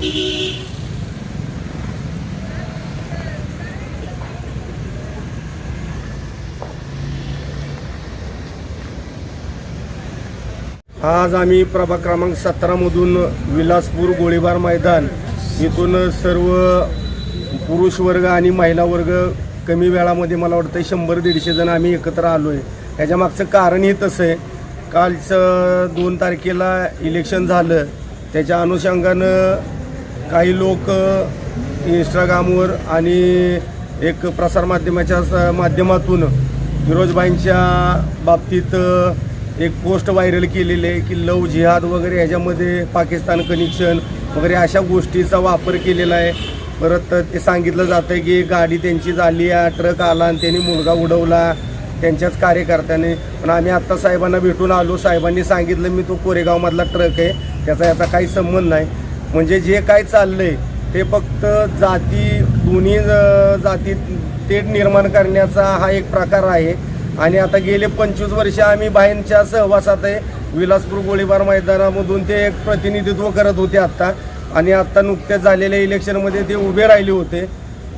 आज आम्ही प्रभाग क्रमांक 17 मधून विलासपूर गोळीबार मैदान इथून सर्व पुरुष वर्ग आणि महिला वर्ग कमी वेळामध्ये मला वाटतं 100-150 जण आम्ही एकत्र आलो आहे। ह्याच्या मागचं कारणही तसं आहे, कालचं 2 तारखेला इलेक्शन झालं, त्याच्या अनुषंगानं काही लोक इंस्टाग्रामवर आणि एक प्रसारमाध्यमाच्या माध्यमातून फिरोजभाईंच्या बाबतीत एक पोस्ट व्हायरल केलेली आहे की लव जिहाद वगैरे ह्याच्यामध्ये पाकिस्तान कनेक्शन वगैरे अशा गोष्टीचा वापर केलेला आहे। परत ते सांगितलं जातं आहे की गाडी त्यांची झाली आहे, ट्रक आला आणि त्यांनी मुलगा उडवला त्यांच्याच कार्यकर्त्याने। पण आम्ही आत्ता साहेबांना भेटून आलो, साहेबांनी सांगितलं मी तो कोरेगावमधला ट्रक आहे, त्याचा याचा काही संबंध नाही। म्हणजे जे काय चाललं आहे ते फक्त दोन्ही जाती तेढ निर्माण करण्याचा हा एक प्रकार आहे। आणि आता गेले 25 वर्ष आम्ही बाहेरच्या सहवासात आहे। विलासपूर गोळीबार मैदानामधून ते एक प्रतिनिधित्व करत होते आत्ता, आणि आत्ता नुकत्याच झालेल्या इलेक्शनमध्ये ते उभे राहिले होते।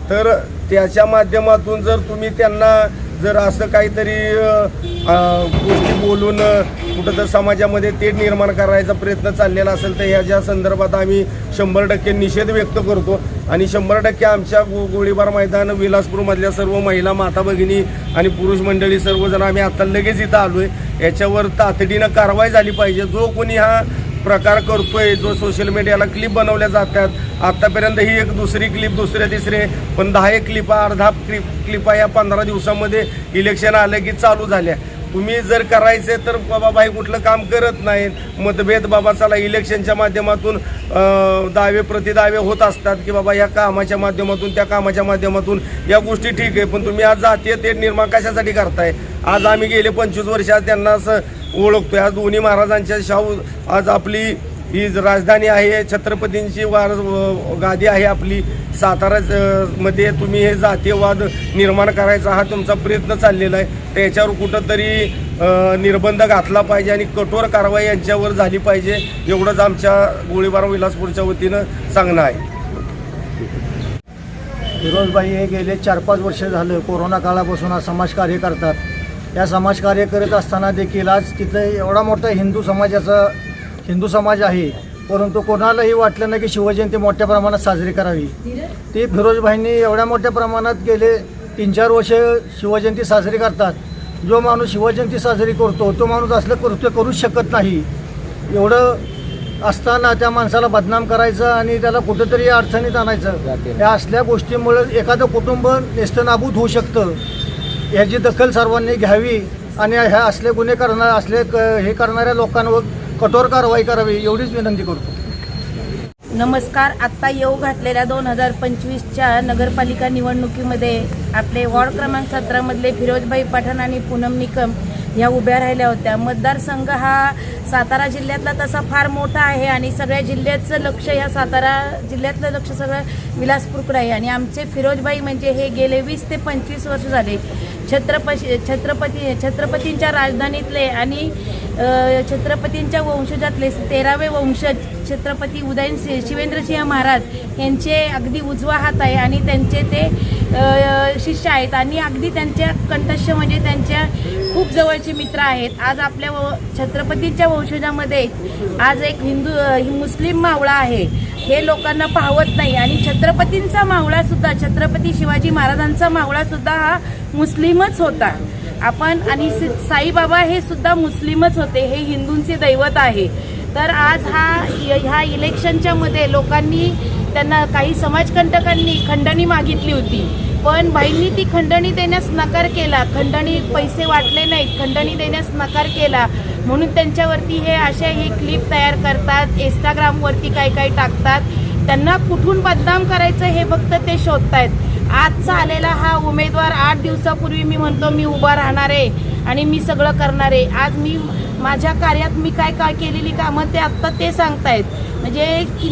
तर त्याच्या माध्यमातून जर तुम्ही त्यांना जर असं काहीतरी गोष्टी बोलून कुठं तर समाजामध्ये तेढ निर्माण करायचा प्रयत्न चाललेला असेल तर ह्याच्या संदर्भात आम्ही 100% निषेध व्यक्त करतो। आणि 100% आमच्या गोळीबार मैदान विलासपूरमधल्या सर्व महिला माता भगिनी आणि पुरुष मंडळी सर्वजण आम्ही आता लगेच इथं आलो आहे। याच्यावर तातडीनं कारवाई झाली पाहिजे। जो कोणी हा प्रकार करतोय, जो सोशल मीडियाला क्लिप बनवल्या जातात, आत्तापर्यंत ही एक दुसरी क्लिप, दुसरे तिसरे पण 10 क्लिपा, अर्धा क्लिपा या 15 दिवसामध्ये इलेक्शन आलं की चालू झाल्या। तुम्ही जर करायचे तर बाबा भाई कुठलं काम करत नाहीत, मतभेद बाबा चला इलेक्शनच्या माध्यमातून दावे प्रतिदावे होत असतात की बाबा या कामाच्या माध्यमातून त्या कामाच्या माध्यमातून या गोष्टी ठीक आहे, पण तुम्ही आज जातीय तेढ निर्माण कशासाठी करताय? आज आम्ही गेले 25 वर्ष आज त्यांना असं ओळखतोय। आज दोन्ही महाराजांच्या शाहू, आज आपली ही राजधानी आहे, छत्रपतींची गादी आहे आपली सातारा मध्ये, तुम्ही हे जातीयवाद निर्माण करायचा हा तुमचा प्रयत्न चाललेला आहे। त्याच्यावर कुठंतरी निर्बंध घातला पाहिजे आणि कठोर कारवाई यांच्यावर झाली पाहिजे, एवढंच आमच्या गोळीबार विलासपूरच्या वतीनं सांगणं आहे। फिरोजभाई हे गेले 4-5 वर्ष झालं कोरोना काळापासून आज समाजकार्य करतात। या समाजकार्य करत असताना देखील आज तिथे एवढा मोठा हिंदू समाज आहे, परंतु कोणालाही वाटलं नाही की शिवजयंती मोठ्या प्रमाणात साजरी करावी। ती फिरोजभाईंनी एवढ्या मोठ्या प्रमाणात गेले 3-4 वर्ष शिवजयंती साजरी करतात। जो माणूस शिवजयंती साजरी करतो तो माणूस असलं कृत्य करूच शकत नाही। एवढं असताना त्या माणसाला बदनाम करायचं आणि त्याला कुठंतरी अडचणीत आणायचं, या असल्या गोष्टीमुळे एखादं कुटुंब नेस्तनाबूत होऊ शकतं। याची दखल सर्वांनी घ्यावी आणि ह्या असले गुन्हे हे करणाऱ्या लोकांवर कठोर कारवाई करावी एवढीच विनंती करतो। नमस्कार। आत्ता येऊ घातलेल्या 2025च्या नगरपालिका निवडणुकीमध्ये आपले वॉर्ड क्रमांक 17 मधले फिरोजभाई पठाण आणि पूनम निकम ह्या उभ्या राहिल्या होत्या। मतदारसंघ हा सातारा जिल्ह्यातला तसा फार मोठा आहे आणि सगळ्या जिल्ह्याचं लक्ष ह्या सातारा जिल्ह्यातलं लक्ष सगळं विलासपूरकडे आहे। आणि आमचे फिरोजभाई म्हणजे हे गेले 20 ते 25 वर्ष झाले छत्रपतींच्या राजधानीतले आणि छत्रपतींच्या वंशजातले 13वे वंशज छत्रपती उदयनसिंह शिवेंद्रसिंह महाराज यांचे अगदी उजवा हात आहे आणि त्यांचे ते शिष्य आहेत आणि अगदी त्यांच्या कंठस्थ म्हणजे त्यांच्या खूप जवळचे मित्र आहेत। आज आपल्या छत्रपतींच्या वंशजामध्ये आज एक मुस्लिम मावळा आहे, हे लोकांना पाहवत नाही। आणि छत्रपतींचा मावळा सुद्धा, छत्रपती शिवाजी महाराजांचा मावळा सुद्धा हा मुस्लिमच होता। आणि साईबाबा हे सुद्धा मुस्लिमच होते, हे हिंदूंचे दैवत आहे। तर आज ह्या इलेक्शनच्या मध्ये लोकांनी त्यांना काही समाजकंटकांनी खंडणी मागितली होती, पण भाईंनी ती खंडणी देण्यास नकार केला। खंडणी पैसे वाटले नाहीत, खंडणी देण्यास नकार केला म्हणून त्यांच्यावरती हे क्लिप तयार करतात, इंस्टाग्रामवरती काय टाकतात। त्यांना कुठून बदनाम करायचं हे फक्त ते शोधतायत। आजचा आलेला हा उमेदवार 8 दिवसापूर्वी मी म्हणतो मी उभा राहणार आहे आणि मी सगळं करणार आहे। आज मी माझ्या कार्यात मी काय केलेली कामं ते आत्ता ते सांगतायत, म्हणजे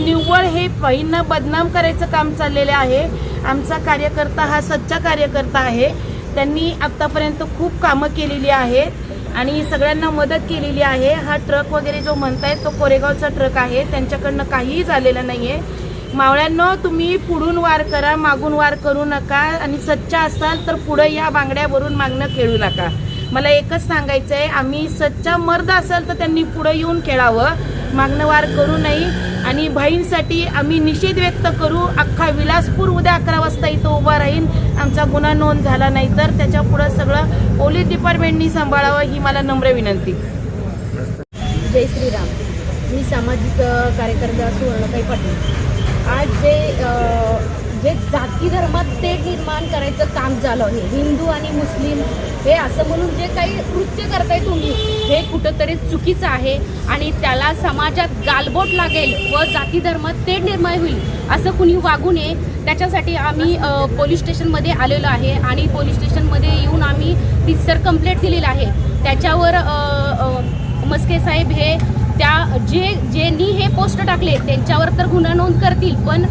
निव्वळ हे बहिणींना बदनाम करायचं काम चाललेलं आहे। आमचा कार्यकर्ता हा सच्चा कार्यकर्ता आहे, त्यांनी आत्तापर्यंत खूप कामं केलेली आहेत आणि सगळ्यांना मदत केलेली आहे। हा ट्रक वगैरे जो म्हणतायत तो कोरेगावचा ट्रक आहे, त्यांच्याकडनं काहीही झालेलं नाही आहे। मावळ्यांनो, तुम्ही पुढून वार करा, मागून वार करू नका आणि सच्चा असाल तर पुढे या बांगड्यावरून मागणं खेळू नका. मला एकच सांगायचं आहे, आम्ही सच्चा मर्द असेल तर त्यांनी पुढे येऊन खेळावं, मागणं वार करू नये. आणि बहीणसाठी आम्ही निषेध व्यक्त करू. अख्खा विलासपूर उद्या 11 वाजता इथं उभा राहीन. आमचा गुन्हा नोंद झाला नाही तर त्याच्या पुढं सगळं पोलीस डिपार्टमेंटनी सांभाळावं ही मला नम्र विनंती. जय श्रीराम. मी सामाजिक कार्यकर्ता सुवर्णताई पाटील. आज जे जाती धर्मात तेढ निर्माण करायचं काम झालं आहे, हिंदू आणि मुस्लिम हे असं म्हणून जे काही कृत्य करताय तुम्ही, हे कुठंतरी चुकीचं आहे आणि त्याला समाजात गालबोट लागेल व जाती धर्मात तेढ निर्माण होईल असं कुणी वागू नये. त्याच्यासाठी आम्ही पोलीस स्टेशनमध्ये आलेलो आहे आणि पोलीस स्टेशनमध्ये येऊन आम्ही रीतसर कंप्लेंट दिलेली आहे. त्याच्यावर मस्के साहेब हे त्या ज्यांनी हे पोस्ट टाकले त्यांच्यावर तर गुन्हा नोंद करतील, पण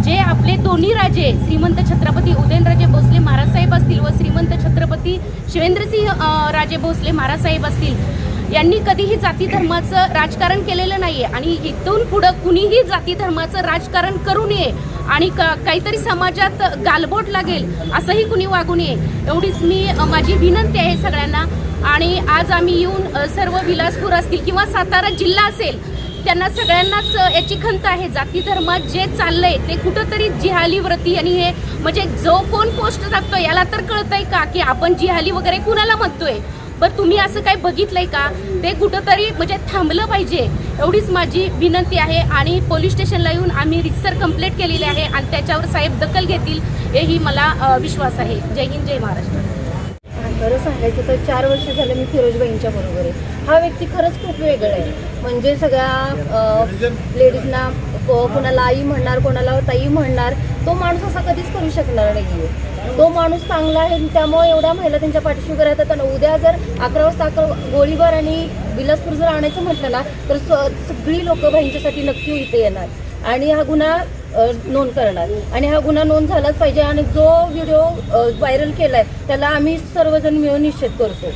जे आपले दोन्ही राजे श्रीमंत छत्रपती उदयनराजे भोसले महाराज साहेब असतील व श्रीमंत छत्रपती शिवेंद्रसिंह राजे भोसले महाराज साहेब असतील, यांनी कधीही जाती धर्माचं राजकारण केलेलं नाही आहे आणि इथून पुढं कुणीही जाती धर्माचं राजकारण करू नये आणि काहीतरी समाजात गालबोट लागेल असंही कुणी वागू नये एवढीच माझी विनंती आहे सगळ्यांना. आणि आज आम्ही येऊन सर्व विलासपूर असतील किंवा सातारा जिल्हा असेल त्यांना सगळ्यांनाच याची खंत आहे. जाती धर्मात जे चाललंय ते कुठंतरी जिहाली व्रती आणि हे म्हणजे जो कोण पोस्ट टाकतोय याला तर कळतंय का की आपण जिहाली वगैरे कुणाला म्हणतोय. बरं तुम्ही असं काही बघितलंय का, ते कुठंतरी म्हणजे थांबलं पाहिजे एवढीच माझी विनंती आहे. आणि पोलीस स्टेशनला येऊन आम्ही रीतसर कंप्लेंट केलेली आहे आणि त्याच्यावर साहेब दखल घेतील हेही मला विश्वास आहे. जय हिंद, जय महाराष्ट्र. खरं सांगायचं तर 4 वर्ष झालं मी फिरोजबाईंच्या बरोबर आहे. हा व्यक्ती खरंच खूप वेगळा आहे. म्हणजे सगळ्या लेडीजना कोणाला आई म्हणणार, कोणाला ताई म्हणणार, तो माणूस असा कधीच करू शकणार नाही आहे. तो माणूस चांगला आहे त्यामुळे एवढ्या महिला त्यांच्या पाठीशी उभ्या राहतात. आणि उद्या जर 11 वाजता गोळीबार आणि विलासपूर जर आणायचं म्हटलं ना तर सगळी लोक बहिणीच्यासाठी नक्की इथे येणार आणि हा गुन्हा नोंद करणार आणि हा गुन्हा नोंद झालाच पाहिजे. आणि जो व्हिडिओ व्हायरल केलाय त्याला आम्ही सर्वजण मिळून निषेध करतो.